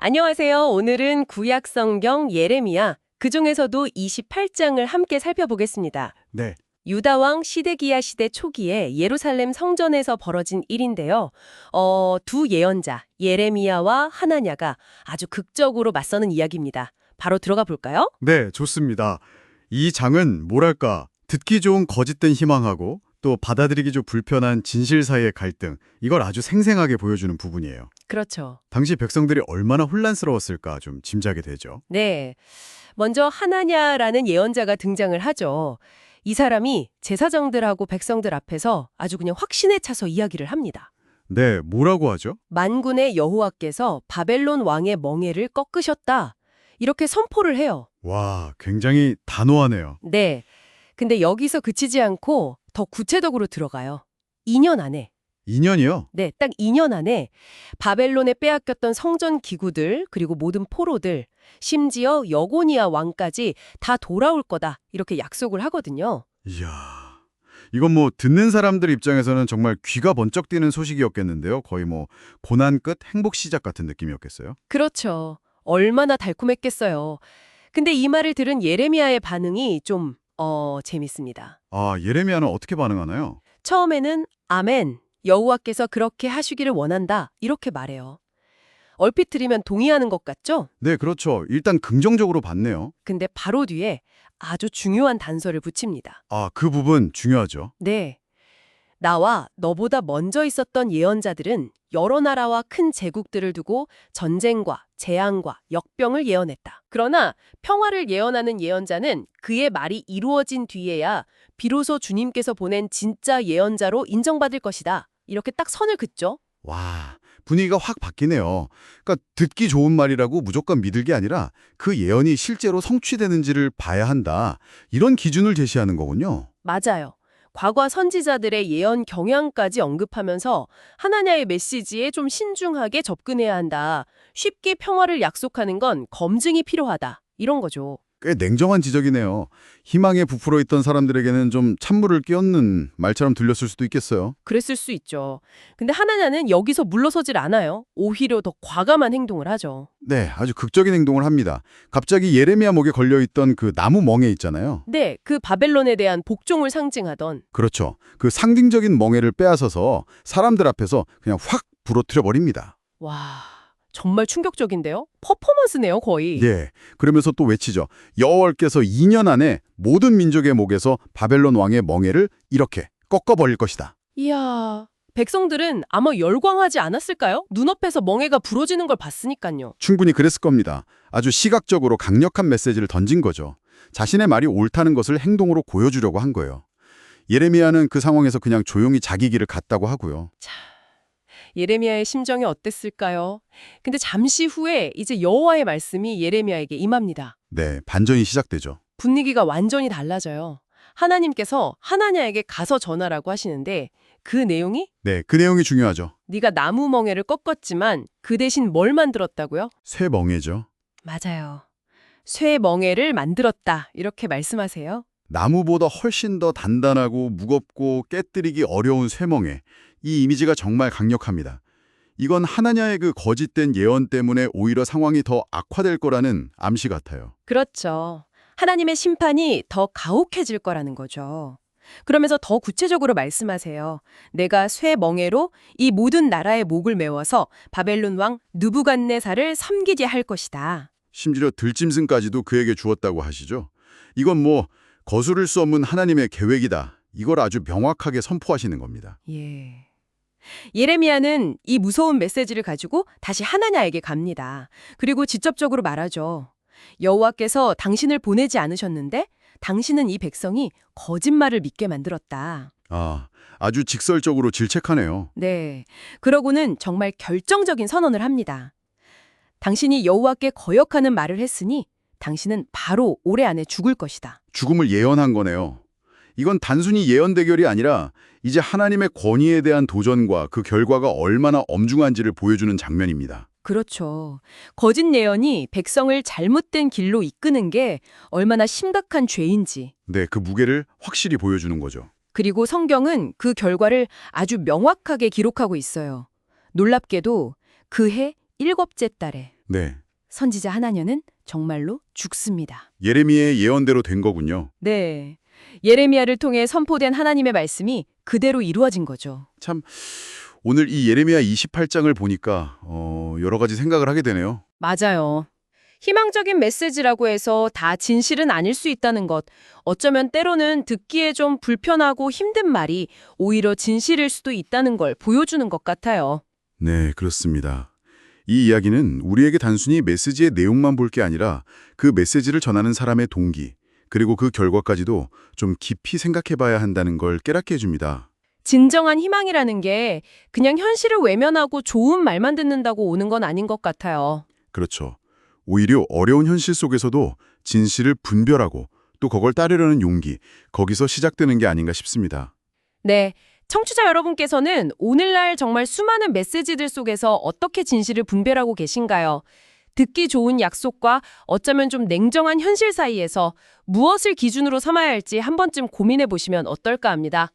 안녕하세요. 오늘은 구약 성경 예레미야, 그중에서도 28장을 함께 살펴보겠습니다. 네, 유다왕 시드기야 시대 초기에 예루살렘 성전에서 벌어진 일인데요. 두 예언자, 예레미야와 하나냐가 아주 극적으로 맞서는 이야기입니다. 바로 들어가 볼까요? 네, 좋습니다. 이 장은 뭐랄까, 듣기 좋은 거짓된 희망하고 또 받아들이기 좀 불편한 진실 사이의 갈등, 이걸 아주 생생하게 보여주는 부분이에요. 그렇죠. 당시 백성들이 얼마나 혼란스러웠을까 좀 짐작이 되죠. 네. 먼저 하나냐라는 예언자가 등장을 하죠. 이 사람이 제사장들하고 백성들 앞에서 아주 그냥 확신에 차서 이야기를 합니다. 네, 뭐라고 하죠? 만군의 여호와께서 바벨론 왕의 멍에를 꺾으셨다. 이렇게 선포를 해요. 와, 굉장히 단호하네요. 네. 근데 여기서 그치지 않고 더 구체적으로 들어가요. 2년 안에. 2년이요? 네, 딱 2년 안에 바벨론에 빼앗겼던 성전 기구들, 그리고 모든 포로들, 심지어 여고니아 왕까지 다 돌아올 거다. 이렇게 약속을 하거든요. 이야, 이건 뭐 듣는 사람들 입장에서는 정말 귀가 번쩍 뛰는 소식이었겠는데요. 거의 뭐 고난 끝 행복 시작 같은 느낌이었겠어요. 그렇죠. 얼마나 달콤했겠어요. 근데 이 말을 들은 예레미야의 반응이 좀 재밌습니다. 아, 예레미야는 어떻게 반응하나요? 처음에는 아멘, 여호와께서 그렇게 하시기를 원한다 이렇게 말해요. 얼핏 들으면 동의하는 것 같죠? 네, 그렇죠. 일단 긍정적으로 봤네요. 근데 바로 뒤에 아주 중요한 단서를 붙입니다. 아, 그 부분 중요하죠. 네, 나와 너보다 먼저 있었던 예언자들은 여러 나라와 큰 제국들을 두고 전쟁과 재앙과 역병을 예언했다. 그러나 평화를 예언하는 예언자는 그의 말이 이루어진 뒤에야 비로소 주님께서 보낸 진짜 예언자로 인정받을 것이다. 이렇게 딱 선을 긋죠. 와, 분위기가 확 바뀌네요. 그러니까 듣기 좋은 말이라고 무조건 믿을 게 아니라 그 예언이 실제로 성취되는지를 봐야 한다. 이런 기준을 제시하는 거군요. 맞아요. 과거 선지자들의 예언 경향까지 언급하면서 하나냐의 메시지에 좀 신중하게 접근해야 한다. 쉽게 평화를 약속하는 건 검증이 필요하다. 이런 거죠. 꽤 냉정한 지적이네요. 희망에 부풀어 있던 사람들에게는 좀 찬물을 끼얹는 말처럼 들렸을 수도 있겠어요. 그랬을 수 있죠. 근데 하나냐는 여기서 물러서질 않아요. 오히려 더 과감한 행동을 하죠. 네, 아주 극적인 행동을 합니다. 갑자기 예레미야 목에 걸려있던 그 나무 멍에 있잖아요. 네, 그 바벨론에 대한 복종을 상징하던 그렇죠. 그 상징적인 멍에를 빼앗아서 사람들 앞에서 그냥 확 부러뜨려 버립니다. 와, 정말 충격적인데요? 퍼포먼스네요, 거의. 예. 그러면서 또 외치죠. 여호와께서 2년 안에 모든 민족의 목에서 바벨론 왕의 멍에를 이렇게 꺾어버릴 것이다. 이야, 백성들은 아마 열광하지 않았을까요? 눈앞에서 멍에가 부러지는 걸 봤으니까요. 충분히 그랬을 겁니다. 아주 시각적으로 강력한 메시지를 던진 거죠. 자신의 말이 옳다는 것을 행동으로 보여주려고 한 거예요. 예레미야는 그 상황에서 그냥 조용히 자기 길을 갔다고 하고요. 예레미야의 심정이 어땠을까요? 근데 잠시 후에 이제 여호와의 말씀이 예레미야에게 임합니다. 네, 반전이 시작되죠. 분위기가 완전히 달라져요. 하나님께서 하나냐에게 가서 전하라고 하시는데 그 내용이 네, 그 내용이 중요하죠. 네가 나무 멍에를 꺾었지만 그 대신 뭘 만들었다고요? 새 멍에죠. 맞아요. 쇠 멍에를 만들었다. 이렇게 말씀하세요. 나무보다 훨씬 더 단단하고 무겁고 깨뜨리기 어려운 쇠멍에. 이 이미지가 정말 강력합니다. 이건 하나냐의 그 거짓된 예언 때문에 오히려 상황이 더 악화될 거라는 암시 같아요. 그렇죠. 하나님의 심판이 더 가혹해질 거라는 거죠. 그러면서 더 구체적으로 말씀하세요. 내가 쇠 멍에로 이 모든 나라의 목을 메워서 바벨론 왕 느부갓네살을 섬기게 할 것이다. 심지어 들짐승까지도 그에게 주었다고 하시죠. 이건 뭐 거스를 수 없는 하나님의 계획이다. 이걸 아주 명확하게 선포하시는 겁니다. 예. 예레미야는 이 무서운 메시지를 가지고 다시 하나냐에게 갑니다. 그리고 직접적으로 말하죠. 여호와께서 당신을 보내지 않으셨는데 당신은 이 백성이 거짓말을 믿게 만들었다. 아, 아주 직설적으로 질책하네요. 네. 그러고는 정말 결정적인 선언을 합니다. 당신이 여호와께 거역하는 말을 했으니 당신은 바로 올해 안에 죽을 것이다. 죽음을 예언한 거네요. 이건 단순히 예언 대결이 아니라 이제 하나님의 권위에 대한 도전과 그 결과가 얼마나 엄중한지를 보여주는 장면입니다. 그렇죠. 거짓 예언이 백성을 잘못된 길로 이끄는 게 얼마나 심각한 죄인지. 네, 그 무게를 확실히 보여주는 거죠. 그리고 성경은 그 결과를 아주 명확하게 기록하고 있어요. 놀랍게도 그해 7째 달에. 네. 선지자 하나냐는 정말로 죽습니다. 예레미야의 예언대로 된 거군요. 네. 예레미야를 통해 선포된 하나님의 말씀이 그대로 이루어진 거죠. 참 오늘 이 예레미야 28장을 보니까 여러 가지 생각을 하게 되네요. 맞아요. 희망적인 메시지라고 해서 다 진실은 아닐 수 있다는 것. 어쩌면 때로는 듣기에 좀 불편하고 힘든 말이 오히려 진실일 수도 있다는 걸 보여주는 것 같아요. 네, 그렇습니다. 이 이야기는 우리에게 단순히 메시지의 내용만 볼 게 아니라 그 메시지를 전하는 사람의 동기, 그리고 그 결과까지도 좀 깊이 생각해 봐야 한다는 걸 깨닫게 해줍니다. 진정한 희망이라는 게 그냥 현실을 외면하고 좋은 말만 듣는다고 오는 건 아닌 것 같아요. 그렇죠. 오히려 어려운 현실 속에서도 진실을 분별하고 또 그걸 따르려는 용기, 거기서 시작되는 게 아닌가 싶습니다. 네. 청취자 여러분께서는 오늘날 정말 수많은 메시지들 속에서 어떻게 진실을 분별하고 계신가요? 듣기 좋은 약속과 어쩌면 좀 냉정한 현실 사이에서 무엇을 기준으로 삼아야 할지 한 번쯤 고민해 보시면 어떨까 합니다.